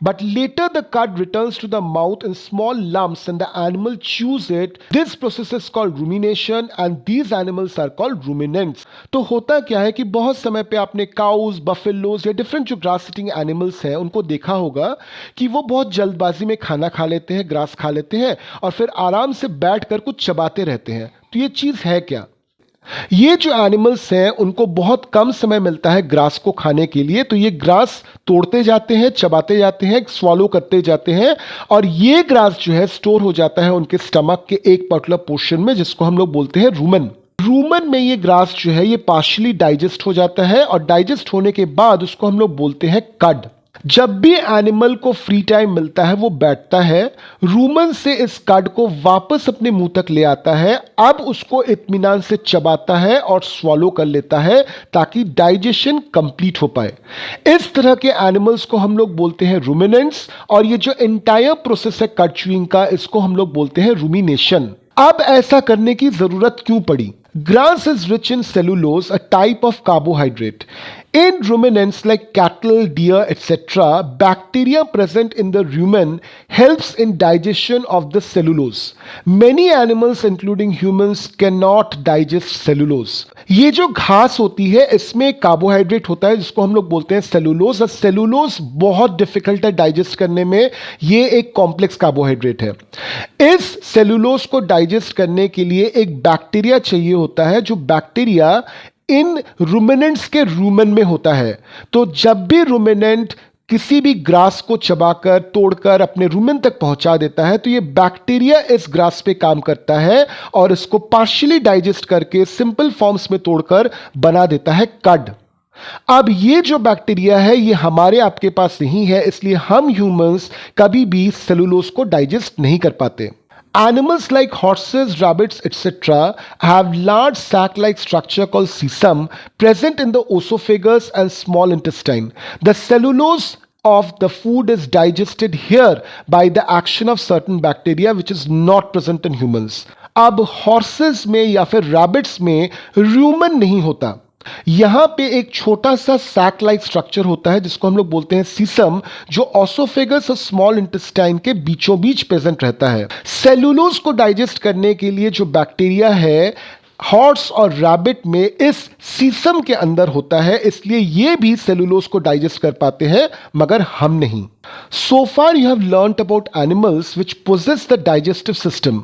But later the cud returns to the mouth in small lumps and the animal chews it. This process is called rumination and these animals are called ruminants. तो होता क्या है कि बहुत समय पे आपने cause, buffaloes या डिफरेंट जो ग्रास ईटिंग एनिमल्स हैं उनको देखा होगा कि वो बहुत जल्दबाजी में खाना खा लेते हैं, ग्रास खा लेते हैं और फिर आराम से बैठ कर कुछ चबाते रहते हैं। तो ये चीज़ है क्या? ये जो एनिमल्स हैं उनको बहुत कम समय मिलता है ग्रास को खाने के लिए, तो ये ग्रास तोड़ते जाते हैं, चबाते जाते हैं, स्वालो करते जाते हैं और ये ग्रास जो है स्टोर हो जाता है उनके स्टमक के एक पर्टिकुलर पोर्शन में जिसको हम लोग बोलते हैं रूमन। रूमन में ये ग्रास जो है ये पार्शियली डाइजेस्ट हो जाता है और डाइजेस्ट होने के बाद उसको हम लोग बोलते हैं कड। जब भी एनिमल को फ्री टाइम मिलता है वो बैठता है, रूमन से इस कड को वापस अपने मुंह तक ले आता है, अब उसको इत्मीनान से चबाता है और स्वॉलो कर लेता है ताकि डाइजेशन कंप्लीट हो पाए। इस तरह के एनिमल्स को हम लोग बोलते हैं रूमिनेंट्स और ये जो एंटायर प्रोसेस है कड च्यूइंग का इसको हम लोग बोलते हैं रूमिनेशन। अब ऐसा करने की जरूरत क्यों पड़ी? Grass is rich in cellulose, a type of carbohydrate. In ruminants like cattle, deer, etc., bacteria present in the rumen helps in digestion of the cellulose. Many animals, including humans, cannot digest cellulose. ये जो घास होती है इसमें carbohydrate होता है जिसको हम लोग बोलते हैं सेलुलोज और सेलुलोज बहुत डिफिकल्ट है डाइजेस्ट करने में। ये एक कॉम्प्लेक्स कार्बोहाइड्रेट है। इस सेलुलोज को डाइजेस्ट करने के लिए एक बैक्टीरिया चाहिए होता है जो बैक्टीरिया इन रूमिनेंट्स के रूमन में होता है। तो जब भी रूमिनेंट किसी भी ग्रास को चबाकर तोड़कर अपने रूमेन तक पहुंचा देता है तो ये बैक्टीरिया इस ग्रास पे काम करता है और इसको पार्शियली डाइजेस्ट करके सिंपल फॉर्म्स में तोड़कर बना देता है कड। अब ये जो बैक्टीरिया है ये हमारे आपके पास नहीं है, इसलिए हम ह्यूमंस कभी भी सेलुलोज को डाइजेस्ट नहीं कर पाते। Animals like horses, rabbits, etc. have large sac-like structure called cecum present in the esophagus and small intestine. The cellulose of the food is digested here by the action of certain bacteria which is not present in humans. अब horses में या फिर rabbits में rumen नहीं होता। यहां पे एक छोटा सा सैक लाइक स्ट्रक्चर होता है जिसको हम लोग बोलते हैं सीसम, जो ओसोफेगस और स्मॉल इंटेस्टाइन के बीचों बीच प्रेजेंट रहता है। सेलुलोज को डाइजेस्ट करने के लिए जो बैक्टीरिया है हॉर्स और रैबिट में इस सीसम के अंदर होता है, इसलिए ये भी सेलुलोज को डाइजेस्ट कर पाते हैं मगर हम नहीं। So far you have learnt about animals which possess the digestive system,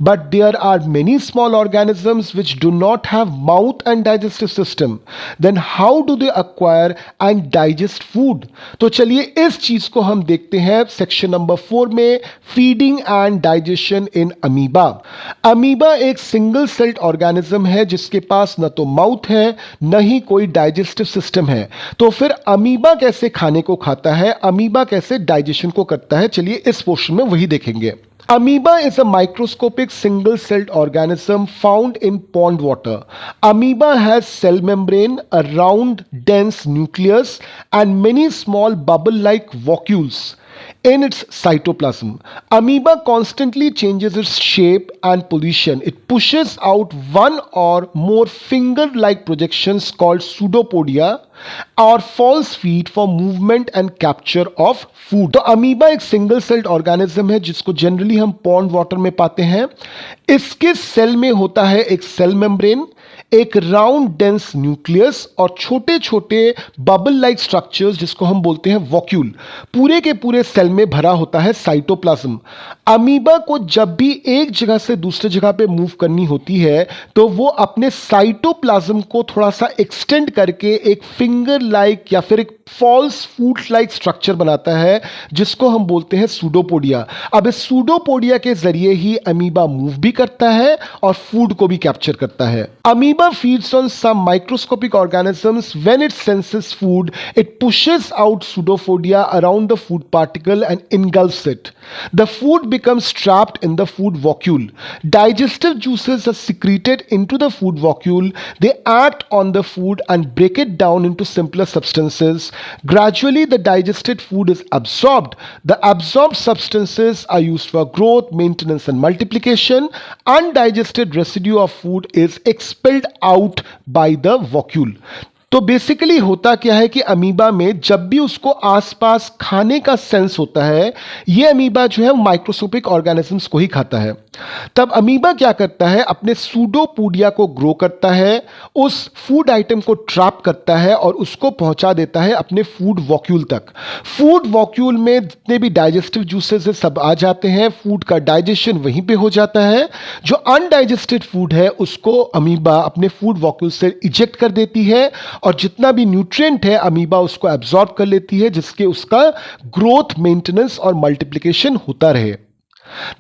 but there are many small organisms which do not have mouth and digestive system. Then how do they acquire and digest food? तो चलिए इस चीज को हम देखते हैं section number 4 में, feeding and digestion in amoeba. Amoeba एक सिंगल सेल्ड ऑर्गेनिज्म है जिसके पास न तो माउथ है न ही कोई डाइजेस्टिव सिस्टम है। तो फिर अमीबा कैसे खाने को खाता है, अमीबा कैसे डाइजेशन को करता है, चलिए इस पोर्शन में वही देखेंगे। Amoeba is a microscopic single-celled organism found in pond water. Amoeba has cell membrane, a round, dense nucleus, and many small bubble-like vacuoles in its cytoplasm. Amoeba constantly changes its shape and position. It pushes out one or more finger-like projections called pseudopodia or false feet for movement and capture of food. तो amoeba एक single celled organism है जिसको generally हम pond water में पाते हैं। इसके cell में होता है एक सेल मेम्ब्रेन, एक राउंड डेंस न्यूक्लियस और छोटे छोटे बबल लाइक स्ट्रक्चर्स जिसको हम बोलते हैं वॉक्यूल। पूरे के पूरे सेल में भरा होता है साइटोप्लाज्म। अमीबा को जब भी एक जगह से दूसरे जगह पे मूव करनी होती है तो वो अपने साइटोप्लाज्म को थोड़ा सा एक्सटेंड करके एक फिंगर लाइक या फिर एक फॉल्स फूट लाइक स्ट्रक्चर बनाता है जिसको हम बोलते हैं सूडोपोडिया। अब इस सूडोपोडिया के जरिए ही अमीबा मूव भी करता है और फूड को भी कैप्चर करता है। Amoeba feeds on some microscopic organisms. When it senses food, it pushes out pseudopodia around the food particle and engulfs it. The food becomes trapped in the food vacuole. Digestive juices are secreted into the food vacuole. They act on the food and break it down into simpler substances. Gradually, the digested food is absorbed. The absorbed substances are used for growth, maintenance, and multiplication. Undigested residue of food is expelled out by the vacuole. तो basically होता क्या है कि amoeba में जब भी उसको आसपास खाने का सेंस होता है, ये अमीबा जो है माइक्रोस्कोपिक ऑर्गेनिजम्स को ही खाता है। तब अमीबा क्या करता है, अपने सूडोपोडिया को ग्रो करता है, उस फूड आइटम को ट्रैप करता है और उसको पहुंचा देता है अपने फूड वॉक्यूल तक। फूड वॉक्यूल में जितने भी डाइजेस्टिव जूसेस है सब आ जाते हैं, फूड का डाइजेशन वहीं पे हो जाता है। जो अनडाइजेस्टेड फूड है उसको अमीबा अपने फूड वॉक्यूल से इजेक्ट कर देती है और जितना भी न्यूट्रिएंट है अमीबा उसको एब्जॉर्ब कर लेती है, जिसके उसका ग्रोथ, मेंटेनेंस और मल्टीप्लिकेशन होता रहे।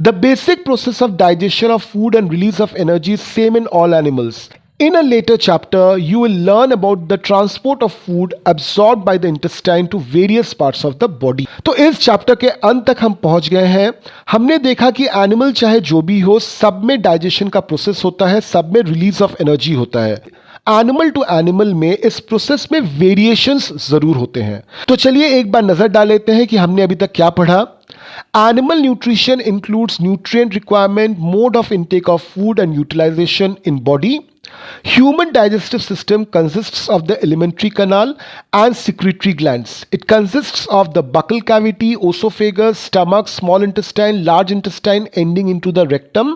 The basic process of digestion of food and release of energy is same in all animals. In a later chapter, you will learn about the transport of food absorbed by the intestine to various parts of the body. तो इस chapter के अंत तक हम पहुंच गए हैं। हमने देखा कि एनिमल चाहे जो भी हो, सब में डाइजेशन का प्रोसेस होता है, सब में रिलीज ऑफ एनर्जी होता है। एनिमल टू एनिमल में इस प्रोसेस में वेरिएशंस जरूर होते हैं। तो चलिए एक बार नजर डाल लेते हैं कि हमने अभी तक क्या पढ़ा। Animal nutrition includes nutrient requirement, mode of intake of food and utilization in body. Human digestive system consists of the alimentary canal and secretory glands. It consists of the buccal cavity, esophagus, stomach, small intestine, large intestine ending into the rectum,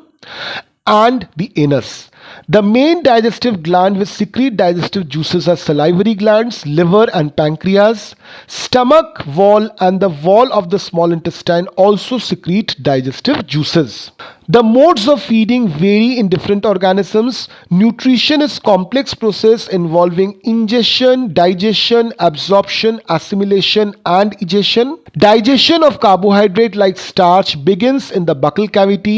and the anus. The main digestive gland which secrete digestive juices are salivary glands, liver and pancreas. Stomach wall and the wall of the small intestine also secrete digestive juices. The modes of feeding vary in different organisms. Nutrition is complex process involving ingestion, digestion, absorption, assimilation and egestion. Digestion of carbohydrate like starch begins in the buccal cavity.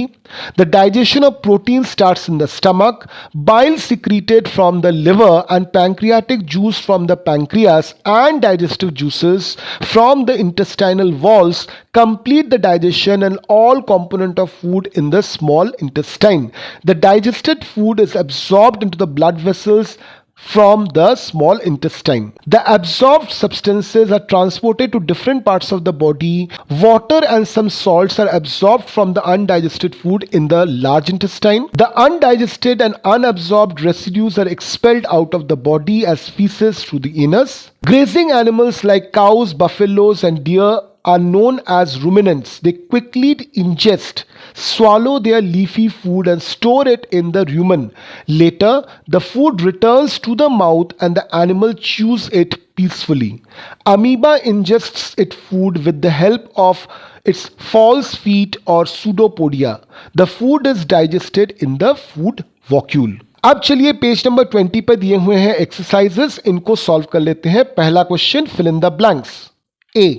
The digestion of protein starts in the stomach. Bile secreted from the liver and pancreatic juice from the pancreas and digestive juices from the intestinal walls complete the digestion and all component of food in the small intestine. The digested food is absorbed into the blood vessels from the small intestine. The absorbed substances are transported to different parts of the body. Water and some salts are absorbed from the undigested food in the large intestine. The undigested and unabsorbed residues are expelled out of the body as feces through the anus. Grazing animals like cows, buffaloes and deer are known as ruminants. They quickly ingest, swallow their leafy food and store it in the rumen. Later, the food returns to the mouth and the animal chews it peacefully. Amoeba ingests its food with the help of its false feet or pseudopodia. The food is digested in the food vacuole. अब चलिए page number 20 पर दिए हुए हैं exercises, इनको solve कर लेते हैं। पहला question, fill in the blanks. A.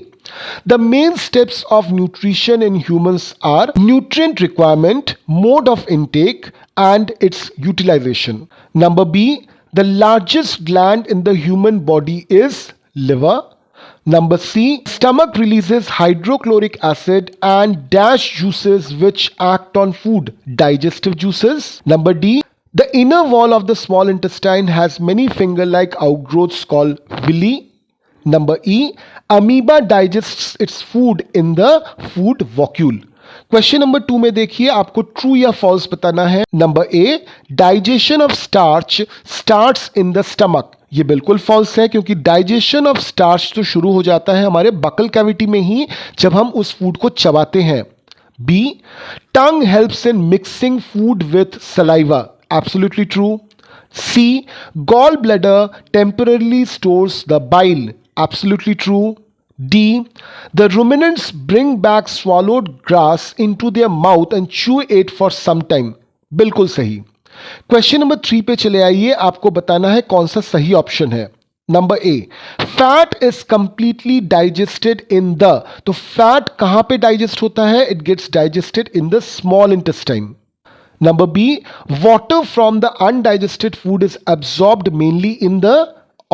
The main steps of nutrition in humans are nutrient requirement, mode of intake, and its utilization. Number B. The largest gland in the human body is liver. Number C. Stomach releases hydrochloric acid and dash juices which act on food, digestive juices. Number D. The inner wall of the small intestine has many finger-like outgrowths called villi. Number E. Amoeba digests its food in the food vacuole. Question number 2 में देखिए, आपको true या false बताना है। Number A, digestion of starch starts in the stomach. ये बिल्कुल false है, क्योंकि डाइजेशन ऑफ स्टार्च तो शुरू हो जाता है हमारे बकल कैविटी में ही, जब हम उस फूड को चबाते हैं। B, tongue helps in mixing food with saliva. Absolutely true. C. Gallbladder temporarily stores the bile. Absolutely true. D. The ruminants bring back swallowed grass into their mouth and chew it for some time. बिल्कुल सही। Question number 3 पे चले आइए, आपको बताना है कौन सा सही ऑप्शन है। Number A, fat is completely digested in the. तो फैट कहां पे डाइजेस्ट होता है? It gets digested in the small intestine. Number B, water from the undigested food is absorbed mainly in the,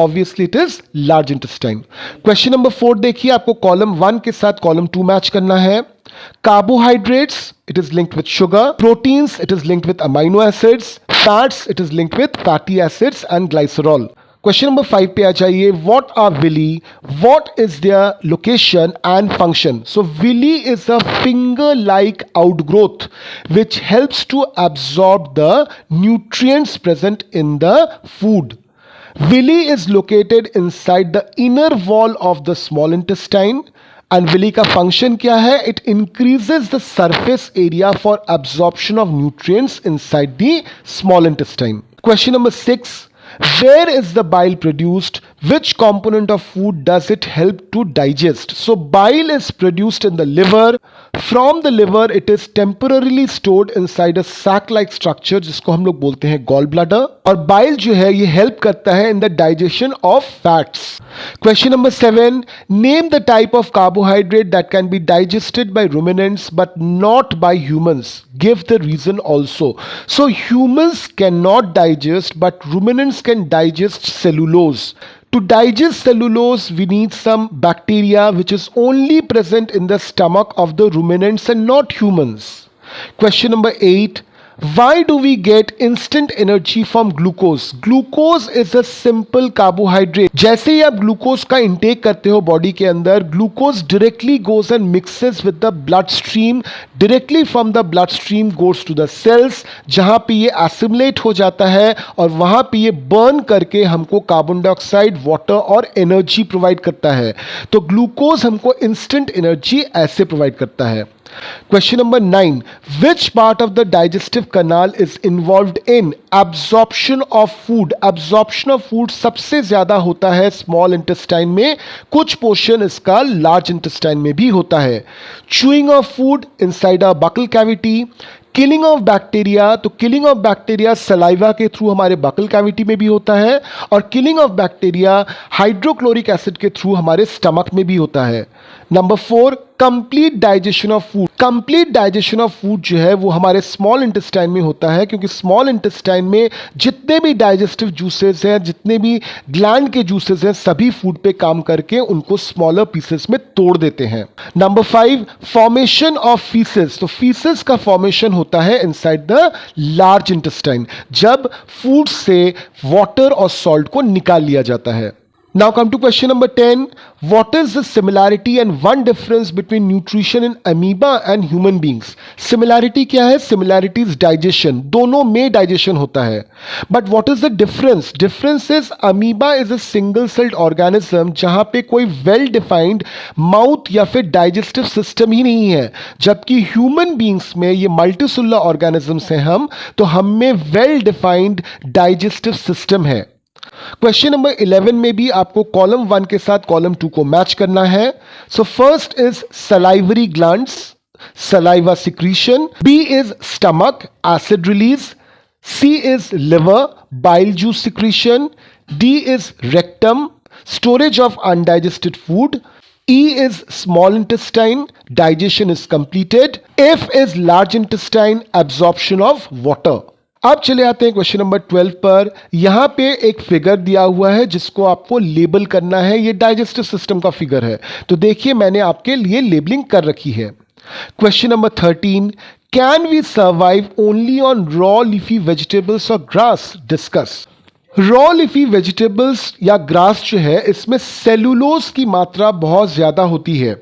obviously it is large intestine. Question number 4 देखिए, आपको column 1 के साथ column 2 match करना है। Carbohydrates, it is linked with sugar. Proteins, it is linked with amino acids. Fats, it is linked with fatty acids and glycerol. Question number 5 पे आ जाइए। What are villi, what is their location and function? So villi is a finger like outgrowth which helps to absorb the nutrients present in the food. Villi is located inside the inner wall of the small intestine. And villi का function क्या है? It increases the surface area for absorption of nutrients inside the small intestine. Question number 6. Where is the bile produced? Which component of food does it help to digest? So bile is produced in the liver. From the liver it is temporarily stored inside a sac-like structure जिसको हम लोग बोलते हैं gall bladder. और bile जो है ये help करता है in the digestion of fats. Question number 7. Name the type of carbohydrate that can be digested by ruminants but not by humans. Give the reason also. So humans cannot digest but ruminants can digest cellulose. To digest cellulose, we need some bacteria which is only present in the stomach of the ruminants and not humans. Question number 8. Why do we get instant energy from glucose? Glucose is a simple carbohydrate. जैसे ही आप glucose का intake करते हो body के अंदर, glucose directly goes and mixes with the bloodstream. Directly from the bloodstream goes to the cells, जहाँ पे ये assimilate हो जाता है और वहाँ पे ये burn करके हमको कार्बन डाइऑक्साइड, वाटर और एनर्जी प्रोवाइड करता है. तो ग्लूकोज हमको इंस्टेंट एनर्जी ऐसे प्रोवाइड करता है. Question number 9. Which part of the digestive canal is involved in absorption of food? Absorption of food सबसे ज्यादा होता है small intestine में, कुछ पोर्शन इसका large intestine में भी होता है. Chewing of food inside a buccal cavity. Killing of bacteria, तो किलिंग ऑफ बैक्टीरिया सलाइवा के थ्रू हमारे बकल कैविटी में भी होता है और killing of bacteria hydrochloric acid के थ्रू हमारे स्टमक में भी होता है. Number 4. Complete digestion of food. Complete digestion of food जो है वो हमारे स्मॉल इंटेस्टाइन में होता है, क्योंकि स्मॉल इंटेस्टाइन में जितने भी डाइजेस्टिव जूसेस हैं, जितने भी ग्लैंड के जूसेस हैं, सभी फूड पे काम करके उनको स्मॉलर पीसेस में तोड़ देते हैं. नंबर 5. Formation of faeces. तो फीसेस का फॉर्मेशन होता है इनसाइड द लार्ज इंटेस्टाइन, जब फूड से वाटर और सॉल्ट को निकाल लिया जाता है. Now come to question number 10. What is the similarity and one difference between nutrition in amoeba and human beings? Similarity क्या है? Similarity is digestion. दोनों में digestion होता है. But what is the difference? Difference is amoeba is a single celled organism जहाँ पे कोई well defined mouth या फिर digestive system ही नहीं है. जबकि human beings में ये multicellular organisms हैं हम, तो हम में well defined digestive system है. क्वेश्चन नंबर 11 में भी आपको कॉलम 1 के साथ कॉलम 2 को मैच करना है. So first is salivary glands, saliva secretion. B is stomach, acid release. C is liver, bile juice secretion. D is rectum, storage of undigested food. E is small intestine, digestion is completed. F is large intestine, absorption of water. अब चले आते हैं question number 12 पर. यहां पे एक figure दिया हुआ है जिसको आपको लेबल करना है. ये डाइजेस्टिव सिस्टम का फिगर है, तो देखिए मैंने आपके लिए लेबलिंग कर रखी है. Question number 13. Can we survive only on raw leafy vegetables और grass? Discuss. Raw leafy vegetables या ग्रास जो है, इसमें सेलुलोज की मात्रा बहुत ज्यादा होती है.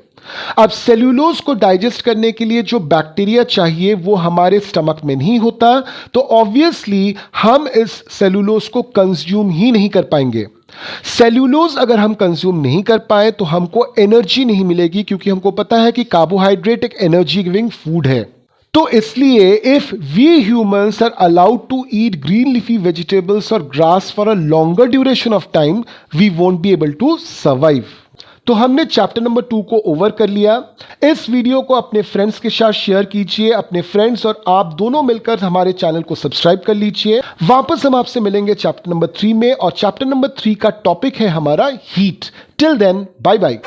अब सेल्यूलोज को डाइजेस्ट करने के लिए जो बैक्टीरिया चाहिए वो हमारे स्टमक में नहीं होता, तो ऑब्वियसली हम इस सेल्यूलोज को कंज्यूम ही नहीं कर पाएंगे. सेल्यूलोज अगर हम कंज्यूम नहीं कर पाए तो हमको एनर्जी नहीं मिलेगी, क्योंकि हमको पता है कि कार्बोहाइड्रेट एक एनर्जी गिविंग फूड है. तो इसलिए if we humans are allowed to eat green leafy vegetables और grass for a longer duration of time, we won't be able to survive. तो हमने चैप्टर नंबर 2 को ओवर कर लिया. इस वीडियो को अपने फ्रेंड्स के साथ शेयर कीजिए. अपने फ्रेंड्स और आप दोनों मिलकर हमारे चैनल को सब्सक्राइब कर लीजिए. वापस हम आपसे मिलेंगे चैप्टर नंबर 3 में, और चैप्टर नंबर 3 का टॉपिक है हमारा heat. Till then, bye bye.